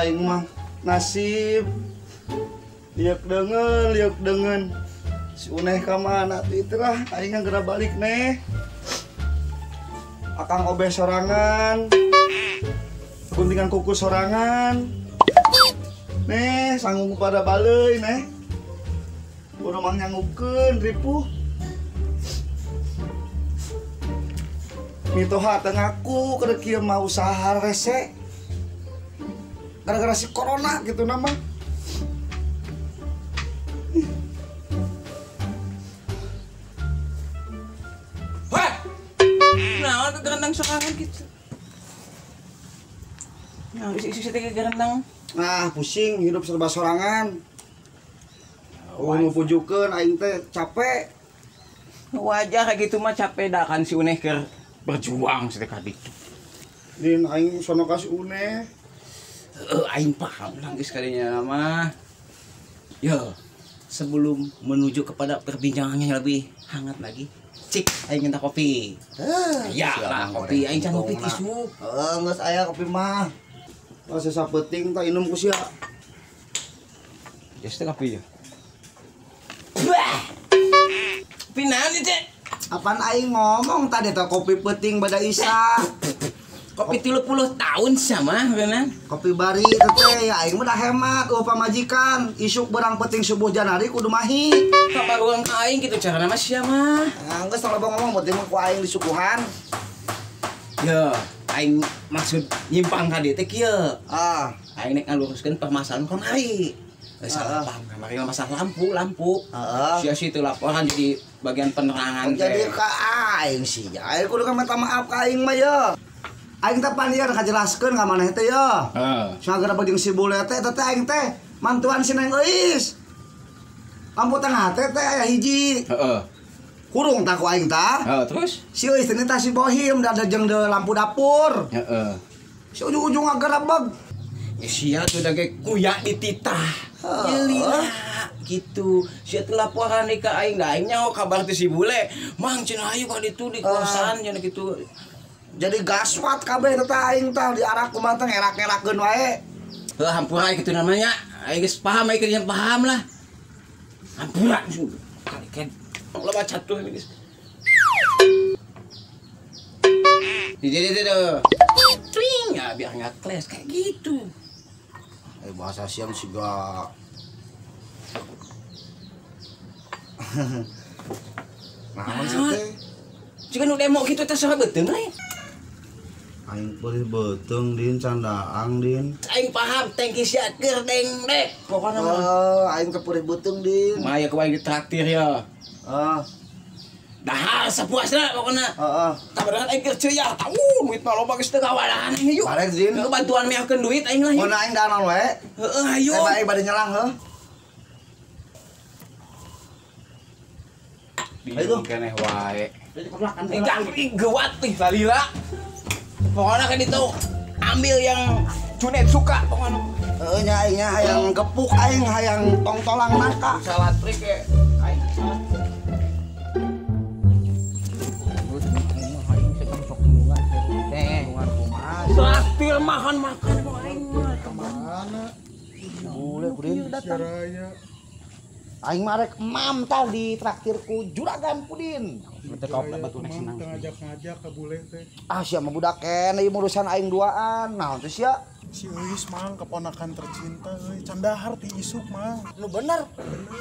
Aing mah nasib liuk dengan si uneh ka mana tuh itulah aing geura balik neh. Akang obeh sorangan, guntingan kuku sorangan neh, sanggung pada baleui neh, kudu mang nyanggukeun ripuh. Mitoha teu ngaku keur kieu mah usaha rese gara-gara si corona gitu nama. Wah, nah itu gerendang sorangan gitu. Nah, isi tiga gerendang. Nah, pusing hidup serba sorangan. Nu pujukeun aing teh capek. Wajar kayak gitu mah capek dah kan si Uneh keur berjuang sedekah ditu. Din aing sono ka si Uneh. Aing paham lah sekalinya mah. Yo, sebelum menuju kepada perbincangan yang lebih hangat lagi, cik aing minta kopi. Ya lah kopi, aing can kopi tisu. Geus aya kopi mah. Asa sapeting tah inum ku sia. Geus teh kopi ya. Pinan ieu, Cek? Apaan aing ngomong tadi teh kopi peuting bada Isa. Kopi 30 tahun sama benar. Kopi bari teh ya aing mah da hemat pamajikan. Isuk berang peuting subuh janari kudu mahi. Kabaruang ka aing kitu carana mah sia mah. Geus loba ngomong penting mah ku aing disukuhan. Ya, aing maksud nyimpang ka dieu teh kieu. Aing nek ngaluruskeun permasalahan kamari. Salah paham kamari masalah lampu. Sia-sia teu laporan jadi bagian penerangan teh. Jadi ka aing sia. Aing kudu minta maaf ka aing mah ya. Aing teh pandian kajelaskeun ka maneh teh ya. Sagara beujeung si bule teh aing teh mantuan si Neng Euis. Lampu tengah teh aya hiji. Kurung tah ku aing tah. Terus si Euis teh tah si Bohim da jeung de lampu dapur. Si ujung-ujung agerebeg. Ya sia tuh da ge kuya dititah. Yeulina gitu. Sia teh laporan deui ka aing da aing nyaho kabar teh si bule. Mang cenah ayu ka ditu di kosan cenah kitu. Jadi gaswat kabeh teh aing tah diarak kumaha teh ngerak-ngerakeun wae. Hampura kitu namanya. Aing geus paham aing keur paham lah. Hampura kali kan. Loba catuh ini geus. Jadi twing ya biar enggak kles kayak gitu. Bahasa siam siga. Nah, maksudnya jika nu demo gitu teh saha beuteung lain. Aing beureun beuteung din candaang din. Aing paham tangki sia keur dengdek. Pokona mah. Aing teh beureun beuteung din. Maya ku aing ditraktir ya. Dahar sapuasna pokona. Tabarahan aing keur ceuyak. Duit mah loba geus teu kawalaan yuk. Bareng din. Bantuan meahkeun duit aing lah. Mun aing danon wae. Ayo. Aing bade nyelang heuh. Bingung keneh wae. Ganggu gewat nih Balila. Pokoknya kan itu ambil yang Junet suka pokoknya. Nya aingnya hayang gepuk aing hayang tongtolang nangka. Salat trik ya. Aing. Traktir makan aing mah. Kemana? Boleh Pudin datang. Aing mah rek emam tah di traktir ku Juragan Pudin. Teu kau batu senang. Ngajak-ngajak ka bule teh. Sia mah budak keneh urusan aing duaan. Naon teh sia? Si Euis mang keponakan tercinta euy, candahar ti isuk mang. Nu bener.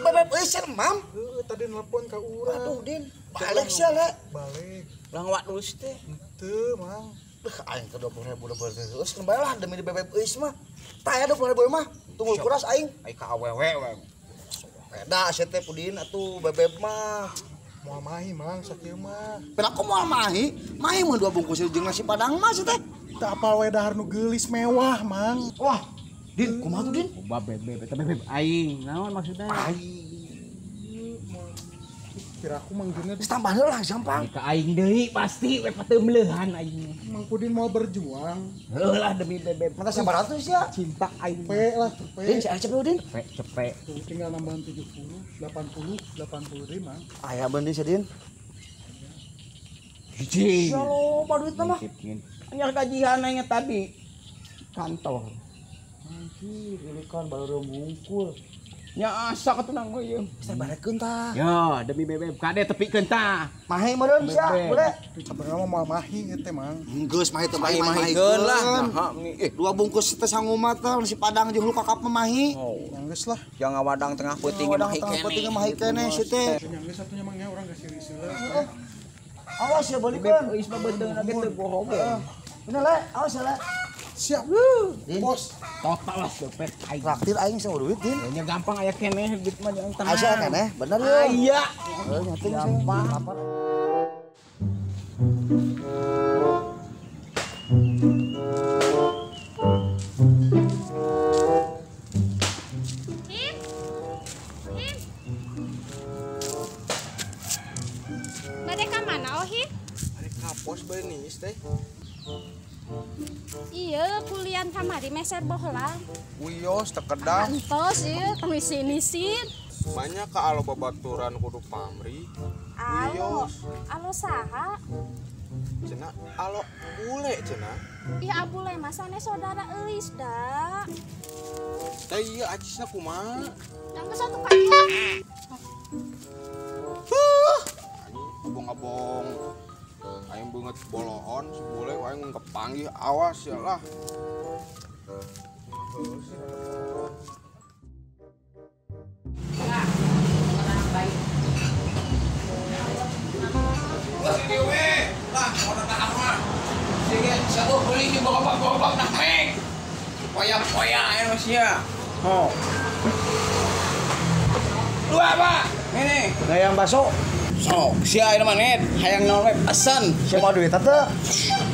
Bebeb euis sia mam. Heuh, tadi nelpon ka urang. Aduh Din, balik sia le. Balik. Ulang waduh teh. Teu mang. Aing ke 20.000 terus kembali lah demi di bebeb euis mah. Tah ya 20.000 mah. Tunggu kuras aing. Aing ka awewe we. Beda sia teh Pudin atuh bebeb mah. Moal mahi mang sakieu mah. Pena aku moal mahi. Mahi mah 2 bungkus jeung nasi padang mah sia teh. Teu apal we dahar nu geulis mewah mang. Wah, Din, kumaha tuh Din? Coba bebek, tapi bebek aing. Naon maksudnya? Kira aku manggilnya Tambah lah gampang. Ka aing deui pasti we pateumleuhan aing. Mang Pudin mau berjuang. Heulah demi bebek. Mata 100 ya. Cinta aing. Cepet lah, Din, cepet. saya cepet Din. Cepet. Tuh, tinggal nambahan 70, 80, 85. Aya bener sih Din. Hiji. Loba duit mah. Anyar gajian aing tadi kantor. Anjir, ini kan baru bungkul. Nya asa katunang we ieu. Saya barekeun tah. Ya, demi bebek kade tepikeun tah. Mahe meureun sia, Bebek. boleh. Sebenarnya mau mahi gitu mang. Geus mahe teh Mahi-mahikeun lah. Nah, Dua bungkus teh sangumat teh si Padang jeung lu kakap memahi. Nyangges lah. Yang ngawadang tengah peuting Wadang mahi tengah keneh. peuting mahi keneh si teh. Nyangges satunya mangnya orang kasih risila. Awas ya balik Bebek kan. geus babeuteuh na gitu gorobong. Bener le, awas ya le. Siap. Din, Bos. Total lah bebek aing. traktir aing sama duit Din. Nya gampang aya keneh duit mah jangan tenang. Aisyah keneh, bener ya. Aya. Nyating Gampang. Him? Him? Bade ka mana oh Him? Kapos benis teh. Iya, kuliah kamari meser bohlang. Wios tekedang. Antos iya, kemisi-nisin. Banyak ka alo babaturan kudu pamri. Alo, alo saha? Cenah alo bule cenah. Ih abule masane saudara euis da. Teh ieu acisna kumaha? Yang ke satu kali. Anjing abong-abong. Aing beungeut bolohon si bule wae ngungkep panggih awas ya lah. Dua Pak. Ini. Gayang baso. Sok, sia ieu mah net, hayang naon we pesan. Semua duit teh.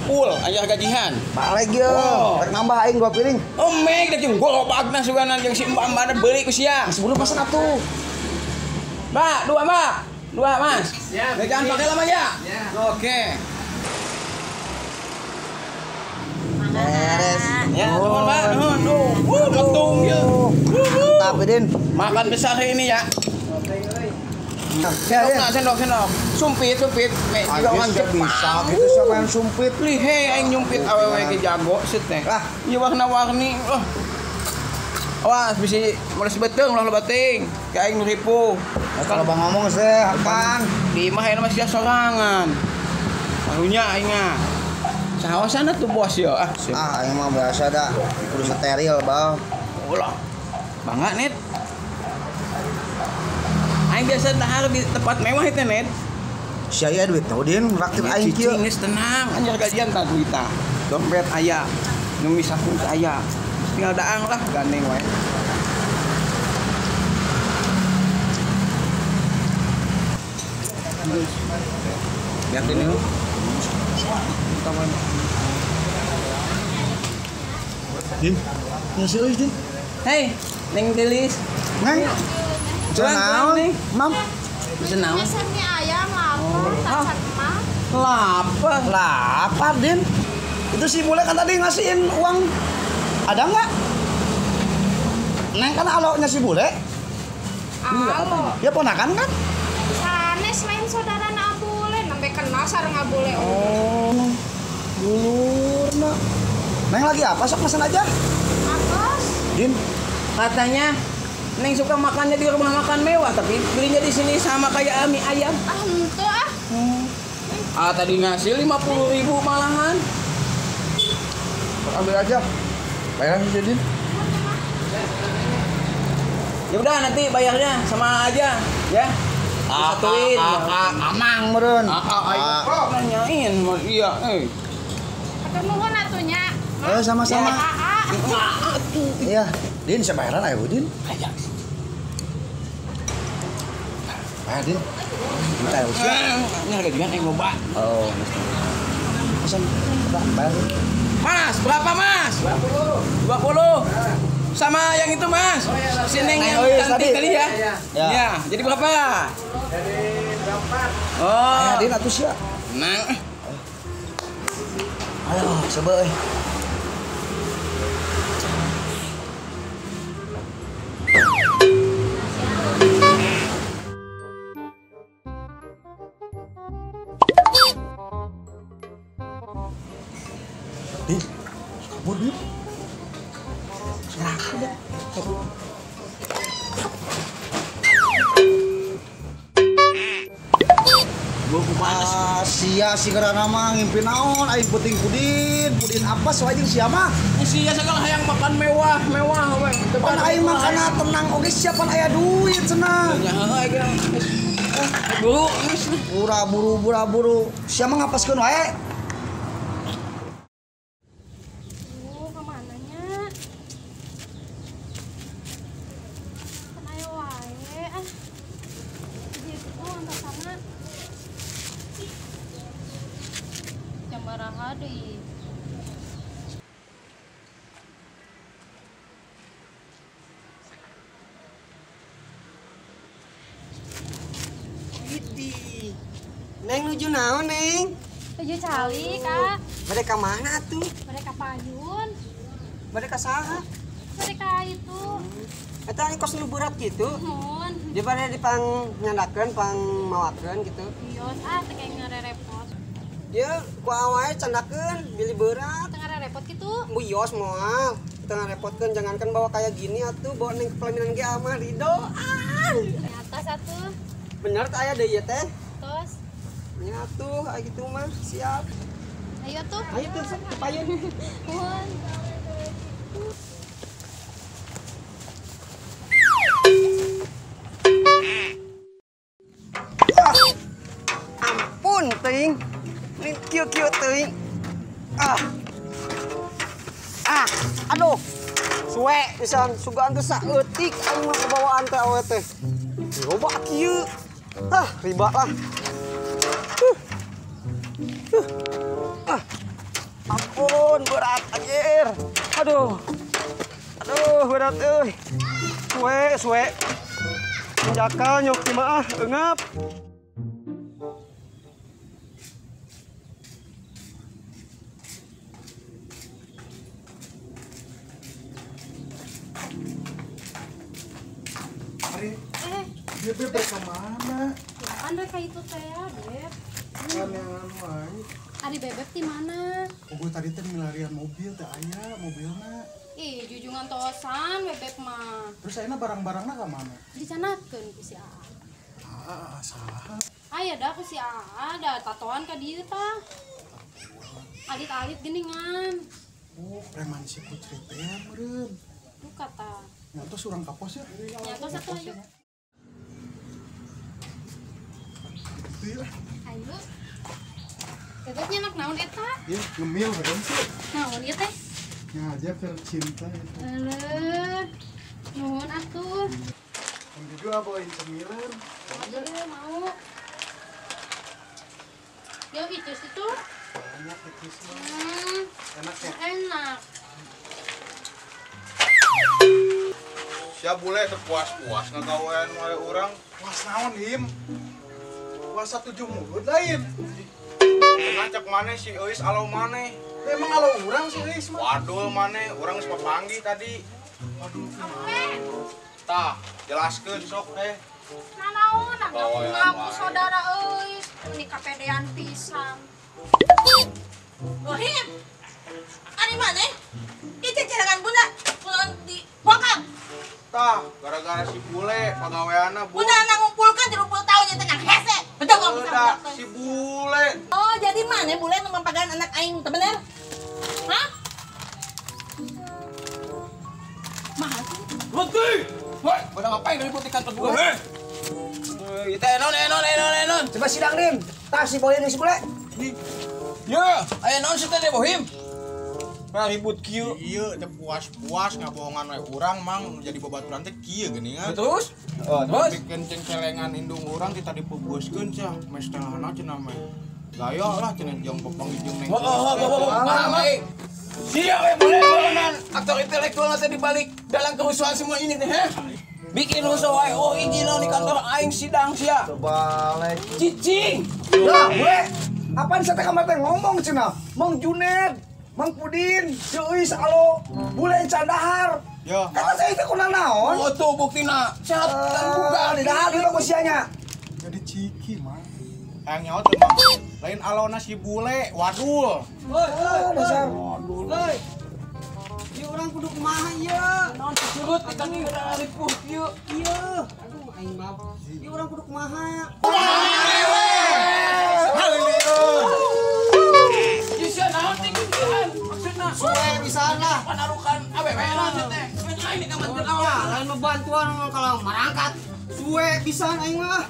Full aya gajihan. Balik ya. Oh. Rek nambah aing 2 piring. Oh meg da jeung gorobagna suganan jeung si mbak beuli ku sia. Sebelum pesan atuh. Mbak, dua Mbak. Dua Mas. Siap. Jangan pakai lama ya. Oke. Beres. Ya, nuhun Mbak, nuhun. Metung ya. Tapi Din. Makan besar ini ya. Ya, Sendok, sendok. Sumpit. Me juga orang Jepang. bisa gitu siapa yang sumpit. Lihe aing nyumpit awewe ge jago set teh. Ah. Ieu warna-warni. Awas bisi meles beteung ulah bating. Ka aing nu ripuh. Kalau bang ngomong sih, apaan? Di imah ayeuna masih sorangan. Barunya aing mah. Saosana tuh bos ya. Ah, ini mah biasa dah. Kudu steril, Bang. Ulah. Bangga net. Aing biasa dahar di tempat mewah itu net. Sia duit tau Din, raktir aing kieu. Cicing geus tenang, anjir gajian tah duita. Dompet aya, nu misahkeun aya. Tinggal daang lah gandeng wae. Lihat ini. Din. Ya serius Din. Hei, Neng Gelis. Neng. Cenah nih. Mam. Senang. Meser mie ayam lapar, tacat mah. Lapar. Lapar Din. Itu si bule kan tadi ngasihin uang. Ada nggak? Neng kan alonya si bule. Alo, Ya ponakan kan? sanes lain saudara na abule, nambe kenal sareng abule. Oh. Dulurna. Neng lagi apa? Sok pesan aja. Apos? Din. Katanya Neng suka makannya di rumah makan mewah, tapi belinya di sini sama kayak mie ayam. Ah, henteu ah. Tadi ngasih 50.000 malahan. Ambil aja. Bayar aja Din. Ya udah nanti bayarnya sama aja, ya. Satuin. Amang meureun. Ayo nanyain mah iya, Atur nuhun atunya. Sama-sama. Ya, Iya, Din sebayaran ayo Din. Ayo. Bayar Din. Minta ya usia. Ini harga jual yang loba. Oh, pesan. Bayar Din. Mas, berapa Mas? 20. sama yang itu Mas. Si Neng yang cantik tadi ya. Ya, jadi berapa? Jadi berapa? Oh. Aya din atuh sia. Nang. Ayo, coba euy. Din, kabur din. Serah udah. Kabur. Sia si karana mah ngimpi naon aing penting pudin apa soalnya sia mah Sia segala hayang makan mewah we. pan aing mah kana tenang oge siapa aya duit cenah Ya heuh aing buru geus buru sia mah ngapaskeun wae Kemananya? Kan ayo wae Jadi itu antar sana Jam baraha deui Neng nuju naon, Neng? Tujuh cali, Kak. Mereka mana tuh? Mereka payun. Mereka saha? Mereka itu. Eta kos nu berat gitu. Mun. Dia pada dipang nyandakeun, pang mawakeun gitu. Bios, teh kayak ngarerepot. Dia ku awae candakeun, bili berat. Tengah repot gitu. Buyos moal. Tengah repotkeun jangankan bawa kayak gini atuh, bawa neng ke pelaminan ge amah ridho. Nyata satu. Bener teh aya deui ieu teh. Terus. Nyatu, aya gitu mah, siap. Ayo tuh. Ayo tuh, payun. Mun. Ampun teuing. Ini kieu-kieu teuing. Aduh. Suwe pisan sugaan teh saeutik aing mah kebawaan teh awe teh. Loba kieu. Riba lah. Ampun berat anjir. Aduh berat euy. Suwe. Jakal nyok ti mah eungap. Beb mereka mana? Kan mereka itu teh ya, Beb. Kan yang anu Ari Bebek di mana? gue tadi teh milarian mobil teh aya mobilna. Ih, jujungan tosan Bebek mah. Terus ayeuna barang-barangna ka mana? Dicanakeun ku si Aa. Saha? Aya dah ku si Aa, da tatoan ka dieu tah. Alit-alit geningan. Oh, preman si Putri teh meureun. Tuh kata. Nyantos urang kapos ya. Nyata satu ayo. Itu ya. Ayo. Bebeknya anak naon eta? Ya, ngemil kan sih. Naon ieu teh? Ngajak ke cinta itu. Eleuh. Nuhun atuh. Kan juga bawain cemilan. Aduh, mau. Yo itu situ. Banyak itu sih. Enak ya. Enak. Sia bule terpuas-puas ngagawean wae urang. Puas naon him? Puasa 7 mulut lain. Ngacak maneh si Eus alo maneh. Emang kalau urang sih Eus mah. Wadul maneh, urang geus papanggi tadi. Waduh. Tah, jelaskeun sok teh. Nanaon, Gawean ngaku wae. saudara euy, ini kapedean pisan. Bohim, ani mana? Itu cerangan bunda, pulang di Wakang. Tah, gara-gara si bule pagaweana Bu. Bunda ngumpulkan 30 tahun yang tenang hese. Betul nggak bisa Udah, belakang? si bule. Oh, jadi mana bule nu mempagan anak aing teu bener? Hah? Mahal sih. Berhenti! Woi, pada ngapain ribut di kantor gua? Itu enon. Coba sidang Dim. Tah si boy ini si bule. Ya, enon sih teh Bohim. Nah, ribut kieu. Iya, teh puas-puas ngabohongan wae urang mang jadi babaturan teh kieu geuningan. Terus? Terus? Bikin cengcelengan indung urang kita dipubeuskeun cenah, mes tengahna cenah mah. Gaya lah cenah jeung pepang jeung neng. Nah, baik. Siapa yang boleh peranan aktor intelektual nanti dibalik dalam kerusuhan semua ini teh, bikin rusuh wae. Oh, ini lo di kantor aing sidang sia. Terbalik. Cicing. Lah, gue. Apaan saya teh ngomong cenah? Mang Juned, Mang Pudin, Ceuis alo, bule candahar. Ya. Eta saya teh kuna naon? Oh, tuh buktina. Sehat dan bugar Di dahar di usianya. Jadi ciki mah. Yang nyawa tuh mah. Lain alona si bule, wadul. Dasar. Hei. Ieu urang kudu kumaha ieu? naon surut ikan ini ripuh ieu. Ieu. Aduh aing mah. Ieu urang kudu kumaha? Bisa naon tinggian maksudna. Suwe pisan lah. Panarukan awewean teh. Aing nek ngamankeun Ya, awal. lain mah bantuan kalau marangkat. Suwe pisan aing mah.